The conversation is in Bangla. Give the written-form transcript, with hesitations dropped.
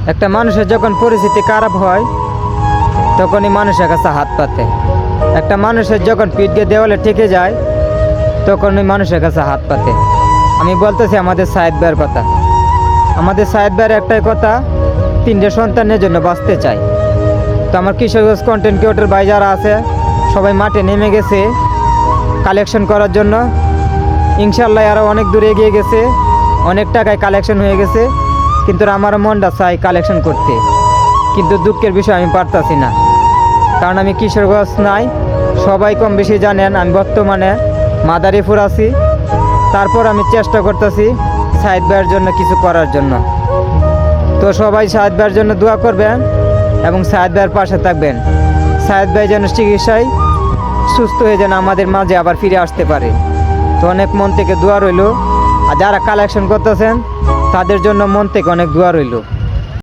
একটা মানুষের যখন পরিস্থিতি খারাপ হয় তখনই মানুষের কাছে হাত পাতে। একটা মানুষের যখন পিঠ দিয়ে দেওয়ালে ঠেকে যায় তখনই মানুষের কাছে হাত পাতে। আমি বলতেছি আমাদের সাহেদ ভাইয়ের কথা। আমাদের সাহেদ ভাইয়ের একটাই কথা, 3টে সন্তানের জন্য বাঁচতে চাই। তো আমার কিশোরগঞ্জ কন্টেন্ট ক্রিয়েটর ভাই যারা আছে সবাই মাঠে নেমে গেছে কালেকশন করার জন্য। ইনশাল্লাহ আরও অনেক দূরে এগিয়ে গেছে, অনেক টাকায় কালেকশন হয়ে গেছে। কিন্তু আমার মনটা চাই কালেকশন করতে, কিন্তু দুঃখের বিষয় আমি পারতাছি না, কারণ আমি কিশোরগঞ্জ নাই। সবাই কম বেশি জানেন আমি বর্তমানে মাদারীপুর আছি। তারপর আমি চেষ্টা করতেছি সাহেদ ভাইয়ের জন্য কিছু করার জন্য। তো সবাই সাহেদ ভাইয়ের জন্য দোয়া করবেন এবং সাহেদ ভাইয়ের পাশে থাকবেন। সাহেদ ভাই যেন চিকিৎসায় সুস্থ হয়ে যেন আমাদের মাঝে আবার ফিরে আসতে পারে। তো অনেক মন থেকে দোয়া রইল। আর যারা কালেকশন করতেছেন তাদের জন্য মন থেকে অনেক দোয়া রইল।